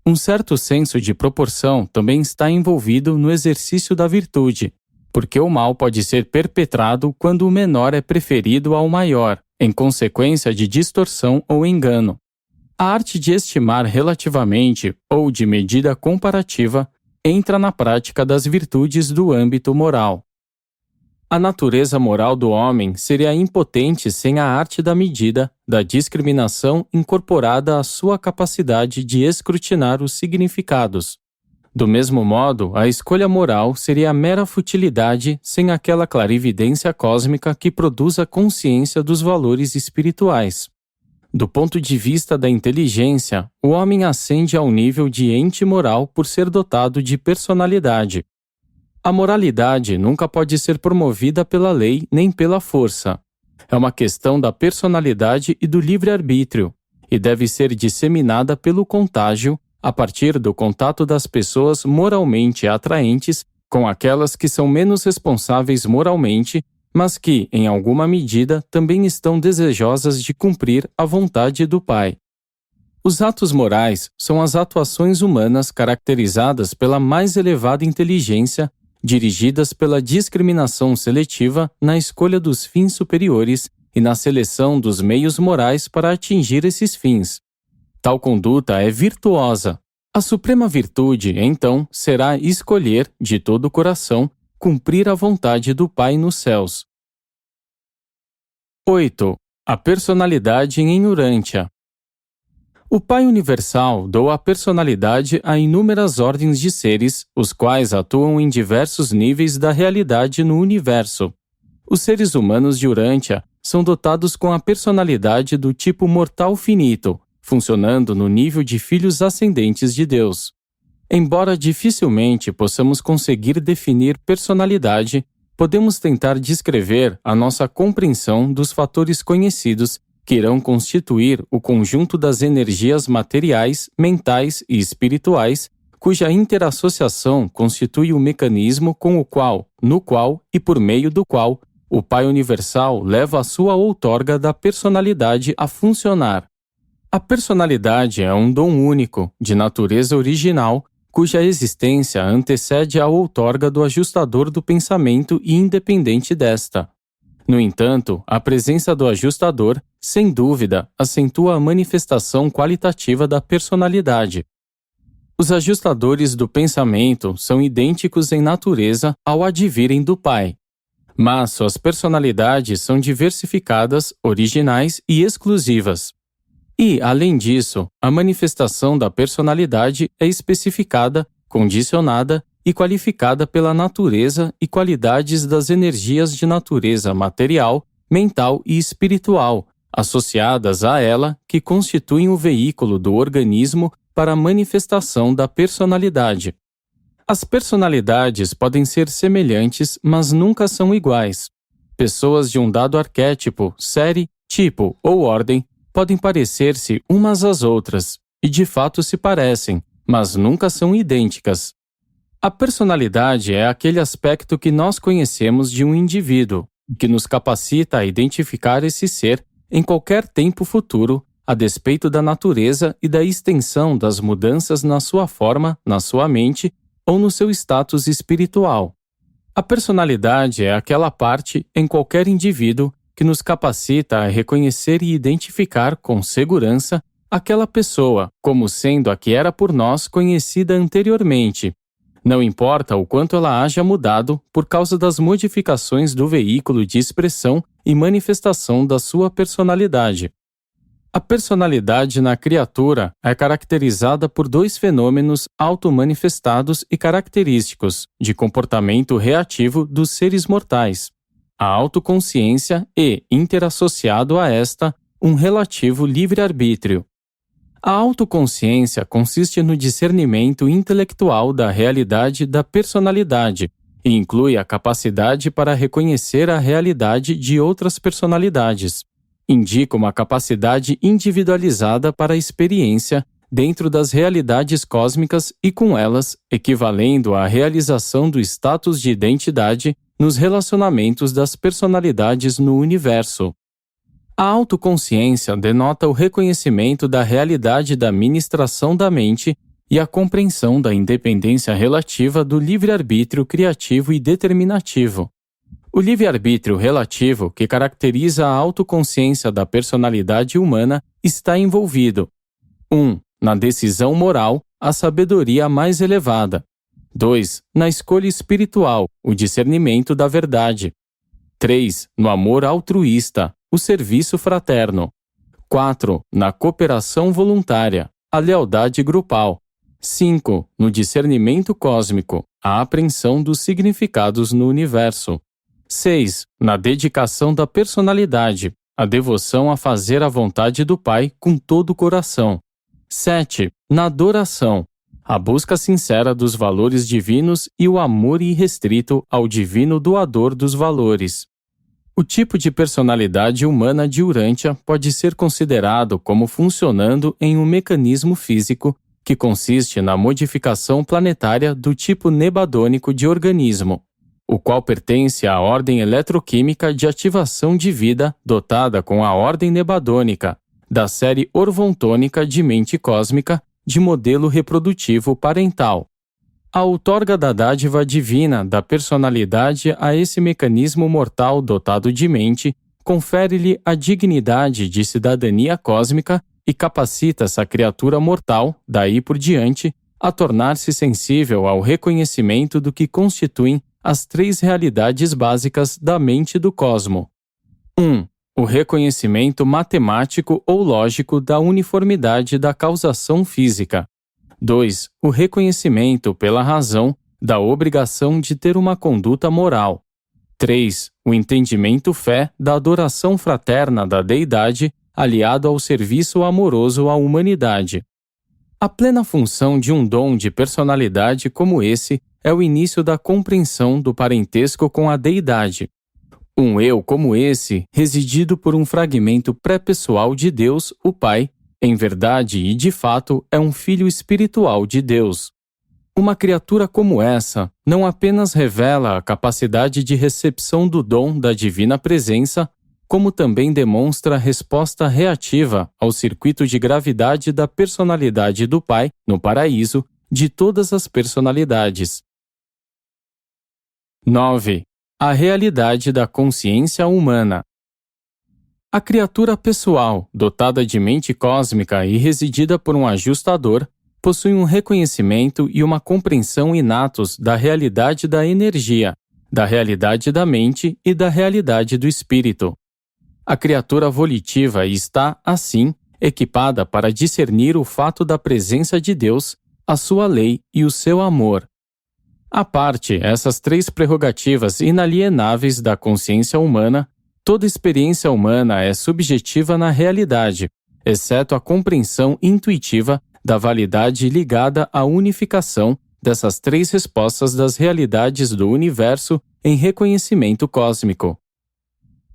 Um certo senso de proporção também está envolvido no exercício da virtude, porque o mal pode ser perpetrado quando o menor é preferido ao maior, em consequência de distorção ou engano. A arte de estimar relativamente ou de medida comparativa entra na prática das virtudes do âmbito moral. A natureza moral do homem seria impotente sem a arte da medida, da discriminação incorporada à sua capacidade de escrutinar os significados. Do mesmo modo, a escolha moral seria mera futilidade sem aquela clarividência cósmica que produz a consciência dos valores espirituais. Do ponto de vista da inteligência, o homem ascende ao nível de ente moral por ser dotado de personalidade. A moralidade nunca pode ser promovida pela lei nem pela força. É uma questão da personalidade e do livre-arbítrio, e deve ser disseminada pelo contágio a partir do contato das pessoas moralmente atraentes com aquelas que são menos responsáveis moralmente, mas que, em alguma medida, também estão desejosas de cumprir a vontade do Pai. Os atos morais são as atuações humanas caracterizadas pela mais elevada inteligência, dirigidas pela discriminação seletiva na escolha dos fins superiores e na seleção dos meios morais para atingir esses fins. Tal conduta é virtuosa. A suprema virtude, então, será escolher, de todo o coração, cumprir a vontade do Pai nos céus. 8. A personalidade em Urântia. O Pai Universal doa a personalidade a inúmeras ordens de seres, os quais atuam em diversos níveis da realidade no universo. Os seres humanos de Urântia são dotados com a personalidade do tipo mortal finito, funcionando no nível de filhos ascendentes de Deus. Embora dificilmente possamos conseguir definir personalidade, podemos tentar descrever a nossa compreensão dos fatores conhecidos que irão constituir o conjunto das energias materiais, mentais e espirituais, cuja interassociação constitui o mecanismo no qual e por meio do qual o Pai Universal leva a sua outorga da personalidade a funcionar. A personalidade é um dom único, de natureza original, cuja existência antecede a outorga do ajustador do pensamento e independente desta. No entanto, a presença do ajustador, sem dúvida, acentua a manifestação qualitativa da personalidade. Os ajustadores do pensamento são idênticos em natureza ao advirem do Pai, mas suas personalidades são diversificadas, originais e exclusivas. E, além disso, a manifestação da personalidade é especificada, condicionada e qualificada pela natureza e qualidades das energias de natureza material, mental e espiritual, associadas a ela, que constituem o veículo do organismo para a manifestação da personalidade. As personalidades podem ser semelhantes, mas nunca são iguais. Pessoas de um dado arquétipo, série, tipo ou ordem podem parecer-se umas às outras, e de fato se parecem, mas nunca são idênticas. A personalidade é aquele aspecto que nós conhecemos de um indivíduo, que nos capacita a identificar esse ser em qualquer tempo futuro, a despeito da natureza e da extensão das mudanças na sua forma, na sua mente ou no seu status espiritual. A personalidade é aquela parte em qualquer indivíduo que nos capacita a reconhecer e identificar com segurança aquela pessoa como sendo a que era por nós conhecida anteriormente. Não importa o quanto ela haja mudado por causa das modificações do veículo de expressão e manifestação da sua personalidade. A personalidade na criatura é caracterizada por dois fenômenos auto-manifestados e característicos de comportamento reativo dos seres mortais: a autoconsciência e, interassociado a esta, um relativo livre-arbítrio. A autoconsciência consiste no discernimento intelectual da realidade da personalidade e inclui a capacidade para reconhecer a realidade de outras personalidades. Indica uma capacidade individualizada para a experiência dentro das realidades cósmicas e, com elas, equivalendo à realização do status de identidade nos relacionamentos das personalidades no universo. A autoconsciência denota o reconhecimento da realidade da ministração da mente e a compreensão da independência relativa do livre-arbítrio criativo e determinativo. O livre-arbítrio relativo, que caracteriza a autoconsciência da personalidade humana, está envolvido: 1. Na decisão moral, a sabedoria mais elevada. 2. Na escolha espiritual, o discernimento da verdade. 3. No amor altruísta, o serviço fraterno. 4. Na cooperação voluntária, a lealdade grupal. 5. No discernimento cósmico, a apreensão dos significados no universo. 6. Na dedicação da personalidade, a devoção a fazer a vontade do Pai com todo o coração. 7. Na adoração, a busca sincera dos valores divinos e o amor irrestrito ao divino doador dos valores. O tipo de personalidade humana de Urântia pode ser considerado como funcionando em um mecanismo físico que consiste na modificação planetária do tipo nebadônico de organismo, o qual pertence à ordem eletroquímica de ativação de vida dotada com a ordem nebadônica, da série orvontônica de mente cósmica de modelo reprodutivo parental. A outorga da dádiva divina da personalidade a esse mecanismo mortal dotado de mente confere-lhe a dignidade de cidadania cósmica e capacita essa criatura mortal, daí por diante, a tornar-se sensível ao reconhecimento do que constituem as três realidades básicas da mente do cosmo. 1. O reconhecimento matemático ou lógico da uniformidade da causação física. 2. O reconhecimento pela razão da obrigação de ter uma conduta moral. 3. O entendimento fé da adoração fraterna da deidade aliado ao serviço amoroso à humanidade. A plena função de um dom de personalidade como esse é o início da compreensão do parentesco com a deidade. Um eu como esse, residido por um fragmento pré-pessoal de Deus, o Pai, em verdade e de fato é um filho espiritual de Deus. Uma criatura como essa não apenas revela a capacidade de recepção do dom da divina presença, como também demonstra a resposta reativa ao circuito de gravidade da personalidade do Pai, no paraíso, de todas as personalidades. 9. A realidade da consciência humana. A criatura pessoal, dotada de mente cósmica e residida por um ajustador, possui um reconhecimento e uma compreensão inatos da realidade da energia, da realidade da mente e da realidade do espírito. A criatura volitiva está, assim, equipada para discernir o fato da presença de Deus, a sua lei e o seu amor. À parte essas três prerrogativas inalienáveis da consciência humana, toda experiência humana é subjetiva na realidade, exceto a compreensão intuitiva da validade ligada à unificação dessas três respostas das realidades do universo em reconhecimento cósmico.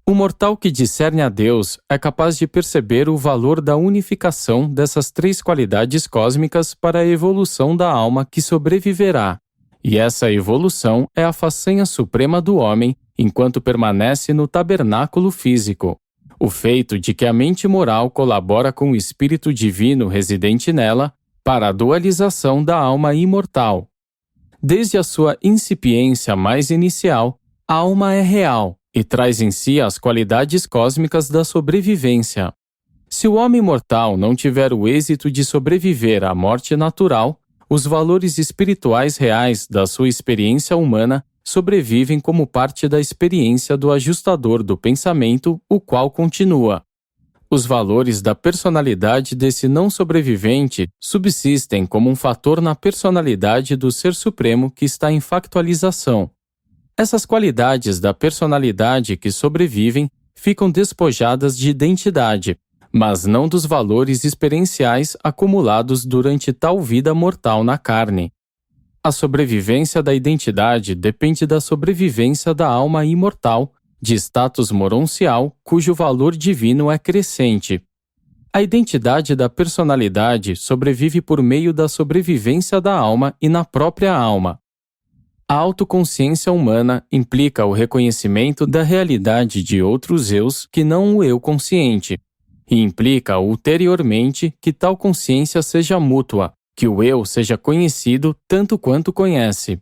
O mortal que discerne a Deus é capaz de perceber o valor da unificação dessas três qualidades cósmicas para a evolução da alma que sobreviverá, e essa evolução é a façanha suprema do homem enquanto permanece no tabernáculo físico, o feito de que a mente moral colabora com o espírito divino residente nela para a dualização da alma imortal. Desde a sua incipiência mais inicial, a alma é real e traz em si as qualidades cósmicas da sobrevivência. Se o homem mortal não tiver o êxito de sobreviver à morte natural, os valores espirituais reais da sua experiência humana sobrevivem como parte da experiência do ajustador do pensamento, o qual continua. Os valores da personalidade desse não sobrevivente subsistem como um fator na personalidade do Ser Supremo que está em factualização. Essas qualidades da personalidade que sobrevivem ficam despojadas de identidade, mas não dos valores experienciais acumulados durante tal vida mortal na carne. A sobrevivência da identidade depende da sobrevivência da alma imortal, de status moroncial, cujo valor divino é crescente. A identidade da personalidade sobrevive por meio da sobrevivência da alma e na própria alma. A autoconsciência humana implica o reconhecimento da realidade de outros eus que não o eu consciente, e implica ulteriormente que tal consciência seja mútua, que o eu seja conhecido tanto quanto conhece.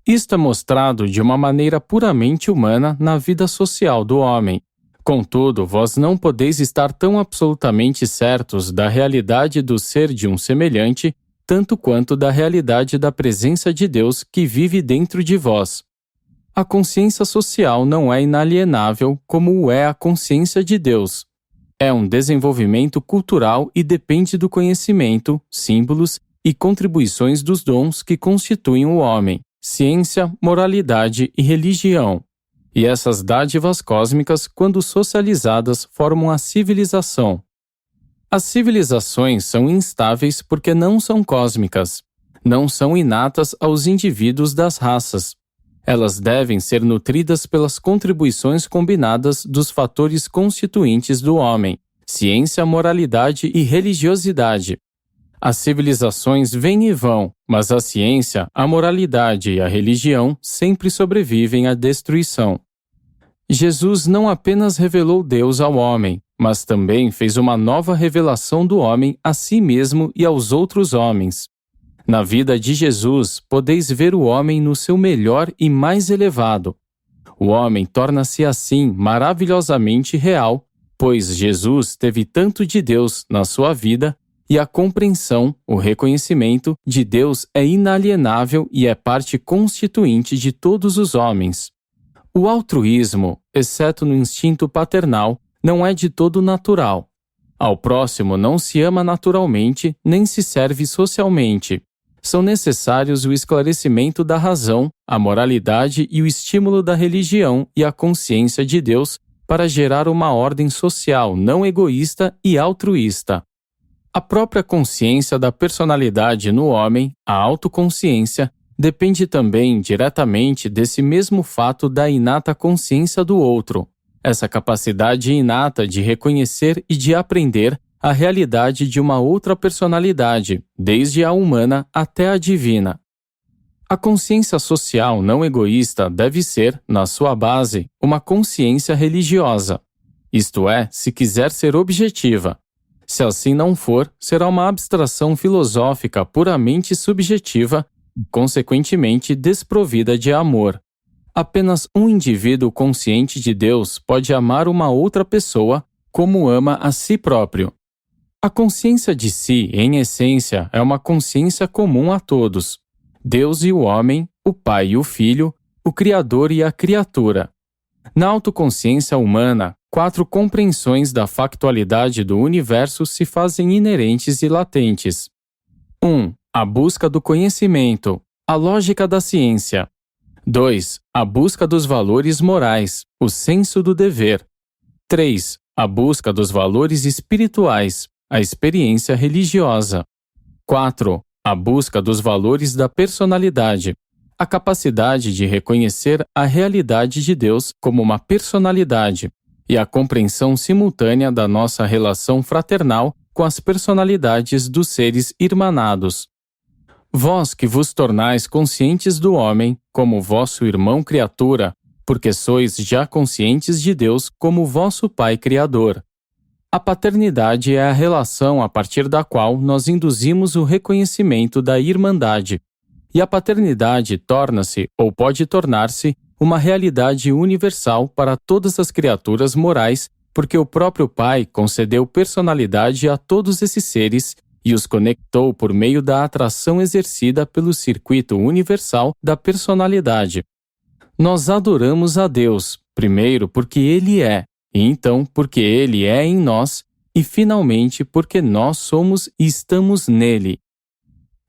Isto é mostrado de uma maneira puramente humana na vida social do homem. Contudo, vós não podeis estar tão absolutamente certos da realidade do ser de um semelhante, tanto quanto da realidade da presença de Deus que vive dentro de vós. A consciência social não é inalienável como o é a consciência de Deus. É um desenvolvimento cultural e depende do conhecimento, símbolos e contribuições dos dons que constituem o homem, ciência, moralidade e religião. E essas dádivas cósmicas, quando socializadas, formam a civilização. As civilizações são instáveis porque não são cósmicas, não são inatas aos indivíduos das raças. Elas devem ser nutridas pelas contribuições combinadas dos fatores constituintes do homem, ciência, moralidade e religiosidade. As civilizações vêm e vão, mas a ciência, a moralidade e a religião sempre sobrevivem à destruição. Jesus não apenas revelou Deus ao homem, mas também fez uma nova revelação do homem a si mesmo e aos outros homens. Na vida de Jesus, podeis ver o homem no seu melhor e mais elevado. O homem torna-se assim maravilhosamente real, pois Jesus teve tanto de Deus na sua vida e a compreensão, o reconhecimento de Deus é inalienável e é parte constituinte de todos os homens. O altruísmo, exceto no instinto paternal, não é de todo natural. Ao próximo não se ama naturalmente, nem se serve socialmente. São necessários o esclarecimento da razão, a moralidade e o estímulo da religião e a consciência de Deus para gerar uma ordem social não egoísta e altruísta. A própria consciência da personalidade no homem, a autoconsciência, depende também diretamente desse mesmo fato da inata consciência do outro, essa capacidade inata de reconhecer e de aprender a realidade de uma outra personalidade, desde a humana até a divina. A consciência social não egoísta deve ser, na sua base, uma consciência religiosa. Isto é, se quiser ser objetiva. Se assim não for, será uma abstração filosófica puramente subjetiva, consequentemente desprovida de amor. Apenas um indivíduo consciente de Deus pode amar uma outra pessoa como ama a si próprio. A consciência de si, em essência, é uma consciência comum a todos. Deus e o homem, o Pai e o Filho, o Criador e a criatura. Na autoconsciência humana, 4 compreensões da factualidade do universo se fazem inerentes e latentes. 1. A busca do conhecimento, a lógica da ciência. 2. A busca dos valores morais, o senso do dever. 3. A busca dos valores espirituais, a experiência religiosa. 4. A busca dos valores da personalidade, a capacidade de reconhecer a realidade de Deus como uma personalidade e a compreensão simultânea da nossa relação fraternal com as personalidades dos seres irmanados. Vós que vos tornais conscientes do homem como vosso irmão criatura, porque sois já conscientes de Deus como vosso Pai Criador. A paternidade é a relação a partir da qual nós induzimos o reconhecimento da irmandade, e a paternidade torna-se, ou pode tornar-se, uma realidade universal para todas as criaturas morais, porque o próprio Pai concedeu personalidade a todos esses seres e os conectou por meio da atração exercida pelo circuito universal da personalidade. Nós adoramos a Deus, primeiro porque Ele é, e então porque Ele é em nós, e finalmente porque nós somos e estamos nele.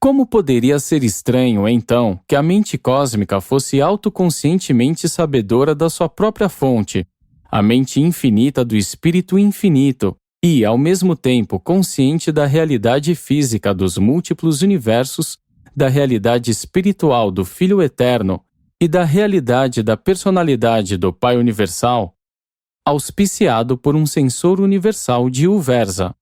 Como poderia ser estranho, então, que a mente cósmica fosse autoconscientemente sabedora da sua própria fonte, a mente infinita do Espírito infinito, e, ao mesmo tempo, consciente da realidade física dos múltiplos universos, da realidade espiritual do Filho Eterno e da realidade da personalidade do Pai Universal, auspiciado por um censor universal de Uversa.